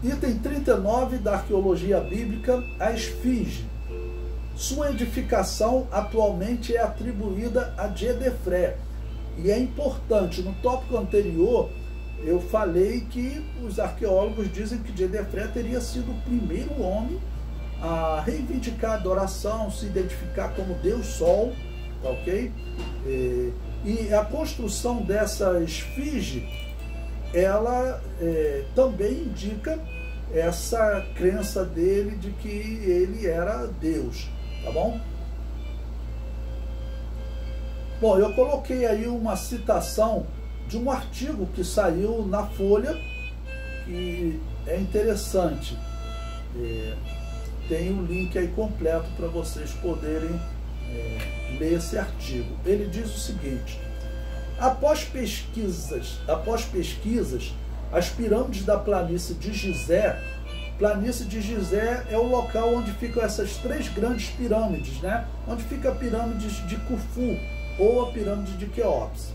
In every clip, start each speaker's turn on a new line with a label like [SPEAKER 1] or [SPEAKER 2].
[SPEAKER 1] Item 39 da arqueologia bíblica, a esfinge. Sua edificação atualmente é atribuída a Djedefré. E é importante, no tópico anterior, eu falei que os arqueólogos dizem que Djedefré teria sido o primeiro homem a reivindicar a adoração, se identificar como Deus Sol, tá ok? E a construção dessa esfinge, ela também indica essa crença dele de que ele era Deus, tá bom? Bom, eu coloquei aí uma citação de um artigo que saiu na Folha, que é interessante. Tem um link aí completo para vocês poderem ler esse artigo. Ele diz o seguinte: após pesquisas, as pirâmides da planície de Gizé é o local onde ficam essas três grandes pirâmides, né? Onde fica a pirâmide de Khufu ou a pirâmide de Quéops.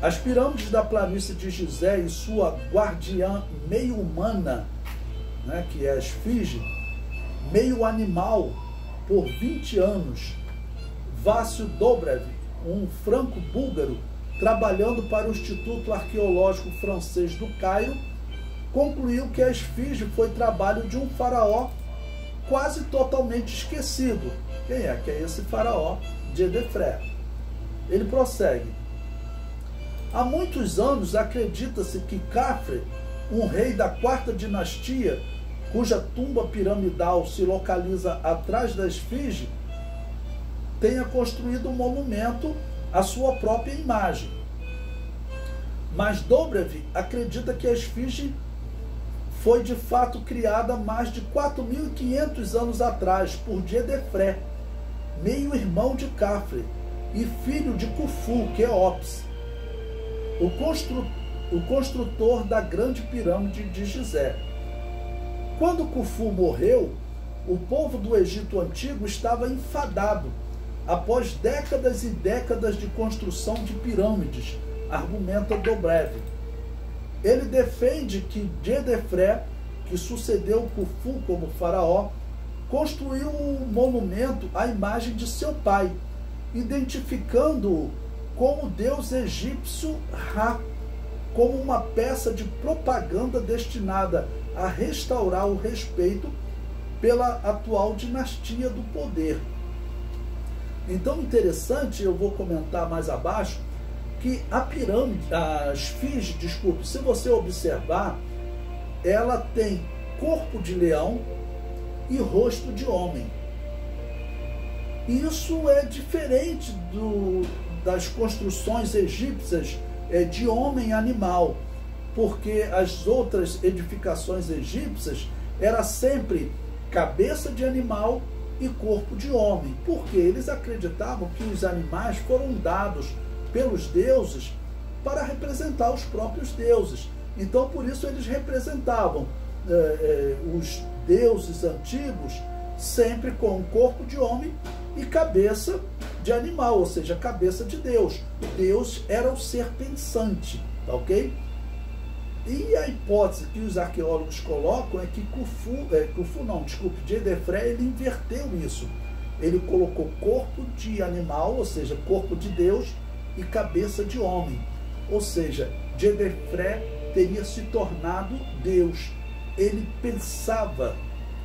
[SPEAKER 1] As pirâmides da planície de Gizé e sua guardiã meio humana, né, que é a esfinge, meio animal, por 20 anos, Vácio Dobrev, um franco-búlgaro, trabalhando para o Instituto Arqueológico Francês do Cairo, concluiu que a esfinge foi trabalho de um faraó quase totalmente esquecido. Quem é? Que é esse faraó, Djedefré. Ele prossegue: há muitos anos acredita-se que Khafre, um rei da quarta dinastia, cuja tumba piramidal se localiza atrás da esfinge, tenha construído um monumento à sua própria imagem. Mas Dobrev acredita que a esfinge foi de fato criada mais de 4.500 anos atrás por Djedefré, meio-irmão de Khafre e filho de Khufu, Quéops, o construtor da grande pirâmide de Gizé. Quando Khufu morreu, o povo do Egito Antigo estava enfadado após décadas e décadas de construção de pirâmides, argumenta Dobrev. Ele defende que Djedefré, que sucedeu Khufu como faraó, construiu um monumento à imagem de seu pai, identificando-o como o deus egípcio Ra, como uma peça de propaganda destinada a restaurar o respeito pela atual dinastia do poder. Então, interessante, eu vou comentar mais abaixo, que a esfinge, se você observar, ela tem corpo de leão e rosto de homem. Isso é diferente das construções egípcias de homem animal, porque as outras edificações egípcias era sempre cabeça de animal e corpo de homem, porque eles acreditavam que os animais foram dados pelos deuses para representar os próprios deuses. Então, por isso, eles representavam os deuses antigos sempre com corpo de homem e cabeça de animal, ou seja, cabeça de Deus. Deus era o ser pensante, tá ok? E a hipótese que os arqueólogos colocam é que Djedefré, ele inverteu isso. Ele colocou corpo de animal, ou seja, corpo de Deus, e cabeça de homem. Ou seja, Djedefré teria se tornado Deus. Ele pensava,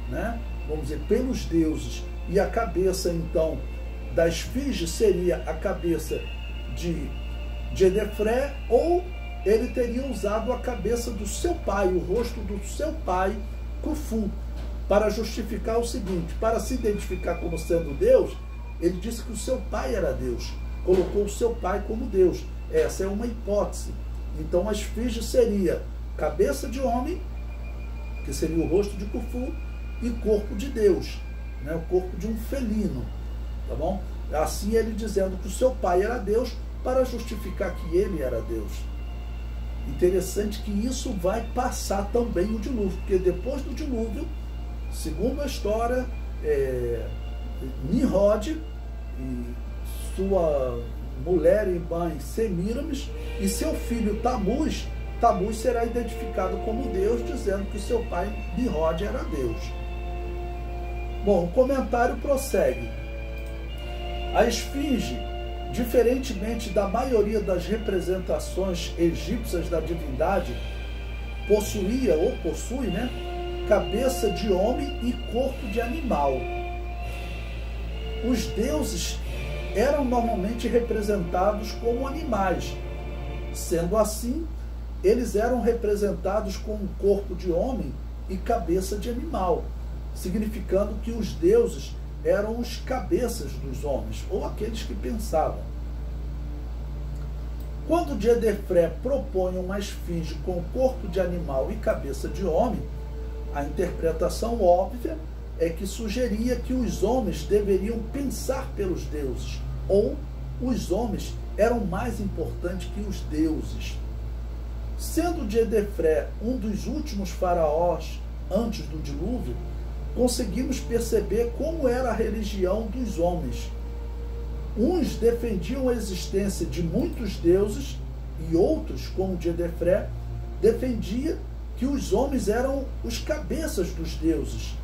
[SPEAKER 1] né, vamos dizer, pelos deuses. E a cabeça, então, da esfinge seria a cabeça de Djedefré, ou ele teria usado a cabeça do seu pai, o rosto do seu pai, Khufu, para justificar o seguinte: para se identificar como sendo Deus, ele disse que o seu pai era Deus, colocou o seu pai como Deus. Essa é uma hipótese. Então a esfinge seria cabeça de homem, que seria o rosto de Khufu, e corpo de Deus, né? O corpo de um felino, tá bom? Assim ele dizendo que o seu pai era Deus, para justificar que ele era Deus. Interessante que isso vai passar também o dilúvio, porque depois do dilúvio, segundo a história, Nimrod e sua mulher e mãe Semiramis e seu filho Tamuz Tammuz será identificado como Deus, dizendo que seu pai Nimrod era Deus. Bom, o comentário prossegue. A esfinge, diferentemente da maioria das representações egípcias da divindade, possuía ou possui, cabeça de homem e corpo de animal. Os deuses eram normalmente representados como animais. Sendo assim, eles eram representados com um corpo de homem e cabeça de animal, significando que os deuses eram os cabeças dos homens, ou aqueles que pensavam. Quando Diedefré propõe uma esfinge com corpo de animal e cabeça de homem, a interpretação óbvia é que sugeria que os homens deveriam pensar pelos deuses, ou os homens eram mais importantes que os deuses. Sendo Diedefré um dos últimos faraós antes do dilúvio, conseguimos perceber como era a religião dos homens. Uns defendiam a existência de muitos deuses e outros, como Diedefré, defendia que os homens eram os cabeças dos deuses.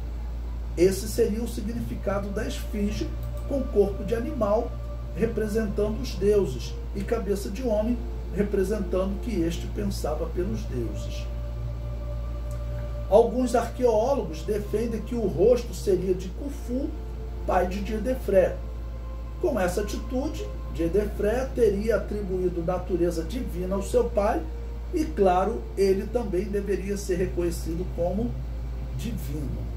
[SPEAKER 1] Esse seria o significado da esfinge com corpo de animal, representando os deuses, e cabeça de homem, representando que este pensava pelos deuses. Alguns arqueólogos defendem que o rosto seria de Khufu, pai de Diedefré. Com essa atitude, Diedefré teria atribuído natureza divina ao seu pai e, claro, ele também deveria ser reconhecido como divino.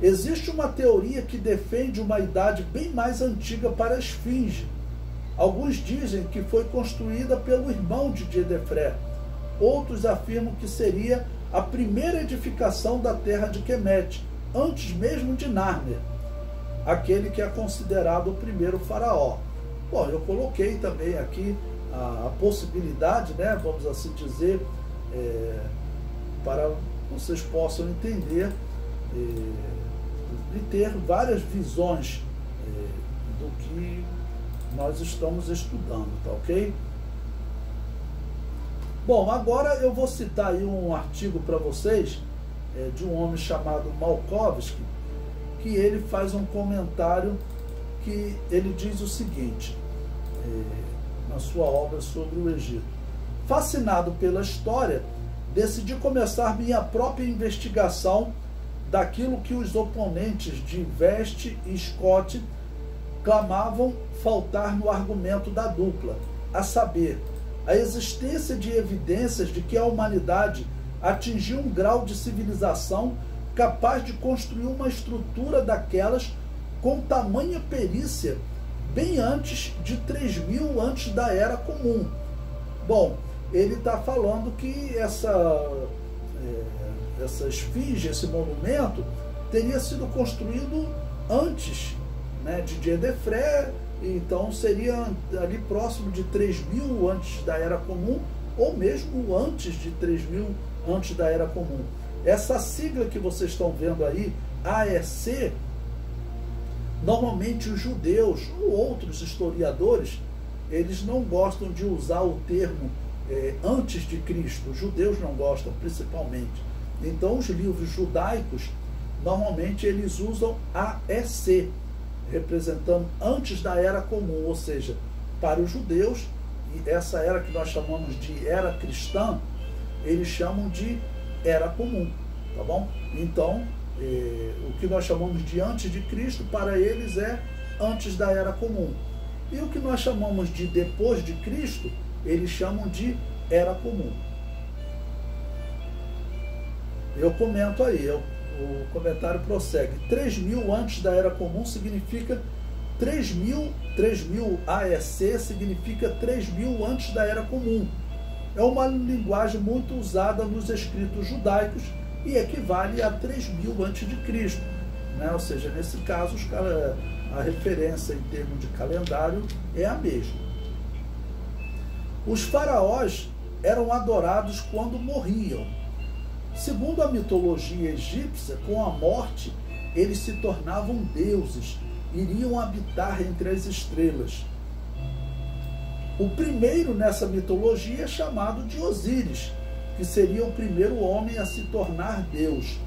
[SPEAKER 1] Existe uma teoria que defende uma idade bem mais antiga para a esfinge. Alguns dizem que foi construída pelo irmão de Diedefré. Outros afirmam que seria a primeira edificação da terra de Kemet, antes mesmo de Narmer, aquele que é considerado o primeiro faraó. Bom, eu coloquei também aqui a possibilidade, vamos assim dizer, para vocês possam entender e ter várias visões do que nós estamos estudando, tá ok? Bom, agora eu vou citar aí um artigo para vocês de um homem chamado Malkovsky, que ele faz um comentário que ele diz o seguinte, na sua obra sobre o Egito. Fascinado pela história, decidi começar minha própria investigação daquilo que os oponentes de Vest e Scott clamavam faltar no argumento da dupla, a saber, a existência de evidências de que a humanidade atingiu um grau de civilização capaz de construir uma estrutura daquelas com tamanha perícia bem antes de 3000 antes da Era Comum. Bom, ele está falando que essa esfinge, esse monumento, teria sido construído antes de Diedefré, então seria ali próximo de 3000 antes da Era Comum, ou mesmo antes de 3000 antes da Era Comum. Essa sigla que vocês estão vendo aí, AEC, normalmente os judeus ou outros historiadores, eles não gostam de usar o termo antes de Cristo. Os judeus não gostam, principalmente. Então, os livros judaicos, normalmente eles usam AEC, representando antes da Era Comum, ou seja, para os judeus, e essa era que nós chamamos de Era Cristã, eles chamam de Era Comum, tá bom? Então, o que nós chamamos de antes de Cristo, para eles é antes da Era Comum. E o que nós chamamos de depois de Cristo, eles chamam de Era Comum. Eu comento aí, o comentário prossegue. 3000 antes da Era Comum significa 3000 AEC significa 3000 antes da Era Comum. É uma linguagem muito usada nos escritos judaicos e equivale a 3000 antes de Cristo, Ou seja, nesse caso a referência em termos de calendário é a mesma. Os faraós eram adorados quando morriam. Segundo a mitologia egípcia, com a morte, eles se tornavam deuses, iriam habitar entre as estrelas. O primeiro nessa mitologia é chamado de Osíris, que seria o primeiro homem a se tornar Deus.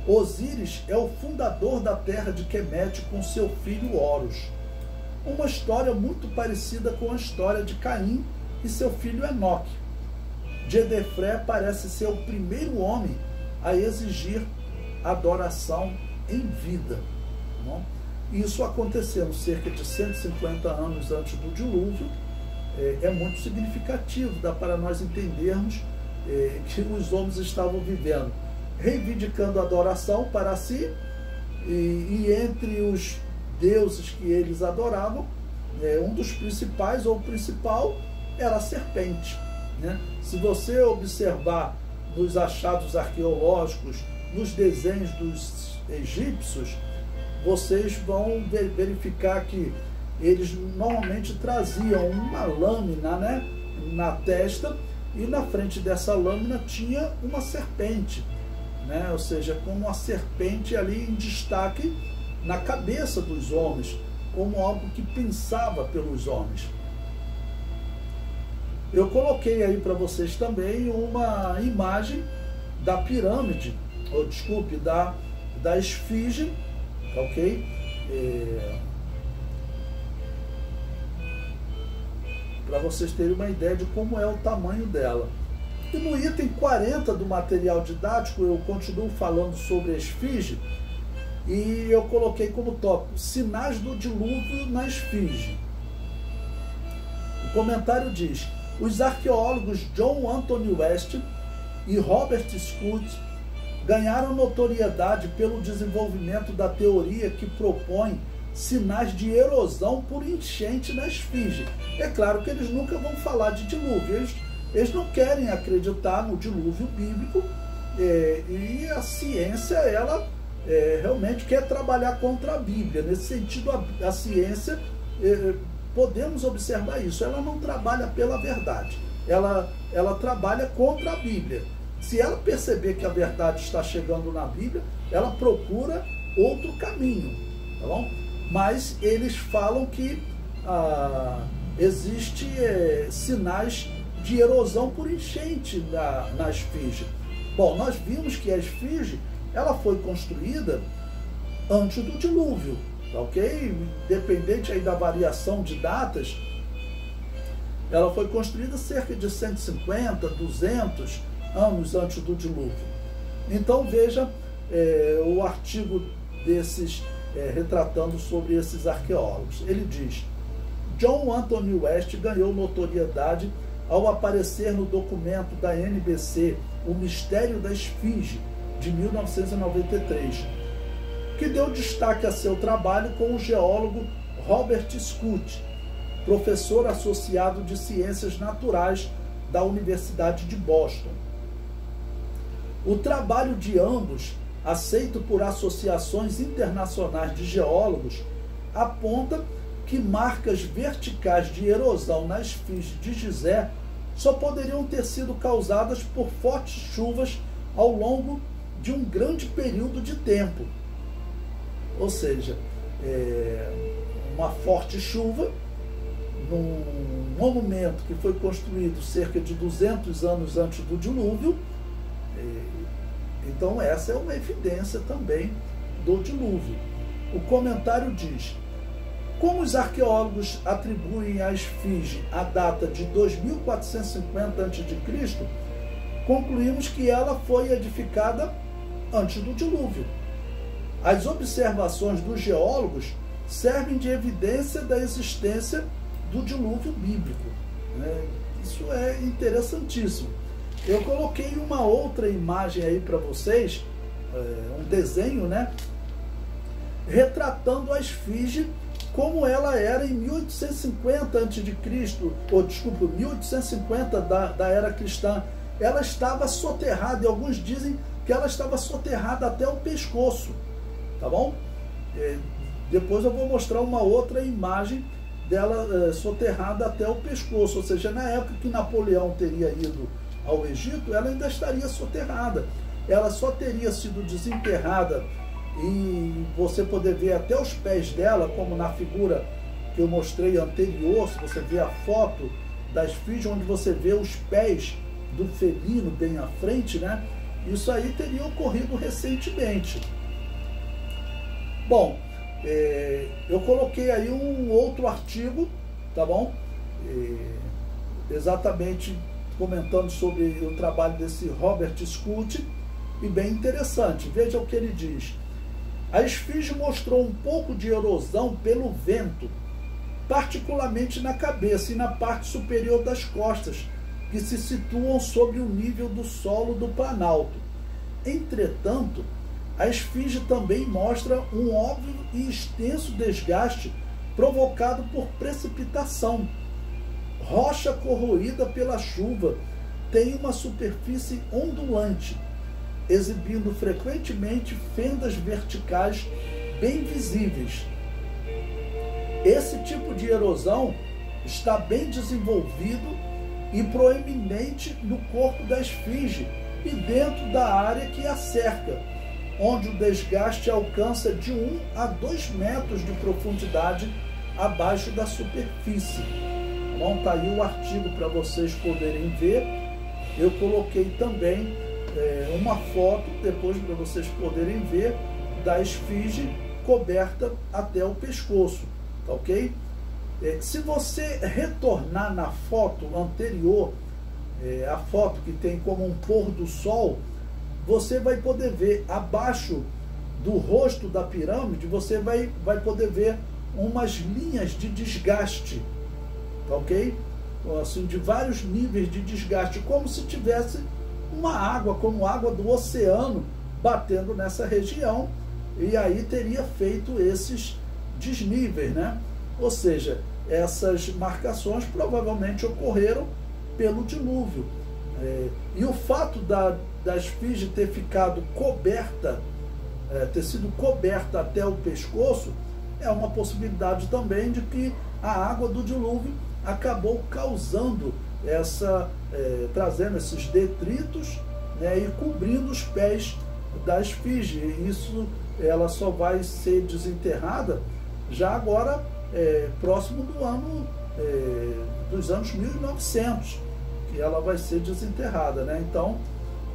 [SPEAKER 1] Osíris é o fundador da terra de Quemete com seu filho Horus. Uma história muito parecida com a história de Caim e seu filho Enoque. Jedefré parece ser o primeiro homem a exigir adoração em vida. Não? Isso aconteceu cerca de 150 anos antes do dilúvio. É muito significativo, dá para nós entendermos que os homens estavam vivendo, reivindicando adoração para si, e entre os deuses que eles adoravam, um dos principais, ou o principal, era a serpente. Né? Se você observar nos achados arqueológicos, nos desenhos dos egípcios, vocês vão verificar que eles normalmente traziam uma lâmina, né, na testa, e na frente dessa lâmina tinha uma serpente, né? Ou seja, com uma serpente ali em destaque na cabeça dos homens, como algo que pensava pelos homens. Eu coloquei aí para vocês também uma imagem da pirâmide, ou desculpe, da esfinge, ok? Para vocês terem uma ideia de como é o tamanho dela. E no item 40 do material didático eu continuo falando sobre a esfinge, e eu coloquei como tópico sinais do dilúvio na esfinge. O comentário diz: os arqueólogos John Anthony West e Robert Scott ganharam notoriedade pelo desenvolvimento da teoria que propõe sinais de erosão por enchente na esfinge. É claro que eles nunca vão falar de dilúvio, eles não querem acreditar no dilúvio bíblico, e a ciência, ela realmente quer trabalhar contra a Bíblia. Nesse sentido, a ciência, podemos observar isso, ela não trabalha pela verdade, ela trabalha contra a Bíblia. Se ela perceber que a verdade está chegando na Bíblia, ela procura outro caminho, tá bom? Mas eles falam que existe sinais de erosão por enchente na esfinge. Bom, nós vimos que a esfinge, ela foi construída antes do dilúvio, tá ok? Independente aí da variação de datas, ela foi construída cerca de 150, 200 anos antes do dilúvio. Então veja o artigo desses retratando sobre esses arqueólogos. Ele diz: John Anthony West ganhou notoriedade ao aparecer no documento da NBC O Mistério da Esfinge, de 1993, que deu destaque a seu trabalho com o geólogo Robert Scott, professor associado de Ciências Naturais da Universidade de Boston. O trabalho de ambos, aceito por associações internacionais de geólogos, aponta que marcas verticais de erosão na esfinge de Gizé só poderiam ter sido causadas por fortes chuvas ao longo de um grande período de tempo. Ou seja, uma forte chuva num monumento que foi construído cerca de 200 anos antes do dilúvio. Então essa é uma evidência também do dilúvio. O comentário diz: como os arqueólogos atribuem à esfinge a data de 2450 a.C., concluímos que ela foi edificada antes do dilúvio. As observações dos geólogos servem de evidência da existência do dilúvio bíblico. Isso é interessantíssimo. Eu coloquei uma outra imagem aí para vocês, um desenho, né, retratando a esfinge como ela era em 1850 a.C., ou desculpa, 1850 da era cristã. Ela estava soterrada, e alguns dizem que ela estava soterrada até o pescoço, tá bom? Depois eu vou mostrar uma outra imagem dela soterrada até o pescoço, ou seja, na época que Napoleão teria ido ao Egito, ela ainda estaria soterrada. Ela só teria sido desenterrada e você poder ver até os pés dela, como na figura que eu mostrei anterior, se você ver a foto da esfinge, onde você vê os pés do felino bem à frente, né? Isso aí teria ocorrido recentemente. Bom, eu coloquei aí um outro artigo, tá bom? Exatamente comentando sobre o trabalho desse Robert Scuti, e bem interessante. Veja o que ele diz. A esfinge mostrou um pouco de erosão pelo vento, particularmente na cabeça e na parte superior das costas, que se situam sobre o nível do solo do Planalto. Entretanto, a esfinge também mostra um óbvio e extenso desgaste provocado por precipitação. Rocha corroída pela chuva tem uma superfície ondulante, exibindo frequentemente fendas verticais bem visíveis. Esse tipo de erosão está bem desenvolvido e proeminente no corpo da esfinge e dentro da área que a cerca, onde o desgaste alcança de 1 a 2 metros de profundidade abaixo da superfície. Bom, tá aí o artigo para vocês poderem ver. Eu coloquei também uma foto depois para vocês poderem ver da esfinge coberta até o pescoço, tá ok? Se você retornar na foto anterior, a foto que tem como um pôr do sol, você vai poder ver abaixo do rosto da pirâmide, você vai poder ver umas linhas de desgaste, tá ok? Assim, de vários níveis de desgaste, como se tivesse uma água, como água do oceano, batendo nessa região, e aí teria feito esses desníveis, né? Ou seja, essas marcações provavelmente ocorreram pelo dilúvio. E o fato da esfinge ter ficado coberta, ter sido coberta até o pescoço, é uma possibilidade também de que a água do dilúvio acabou causando trazendo esses detritos, né, e cobrindo os pés da esfinge. Isso, ela só vai ser desenterrada já agora próximo do ano dos anos 1900, que ela vai ser desenterrada, né? Então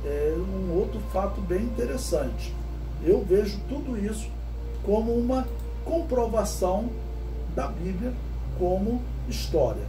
[SPEAKER 1] é um outro fato bem interessante. Eu vejo tudo isso como uma comprovação da Bíblia como história.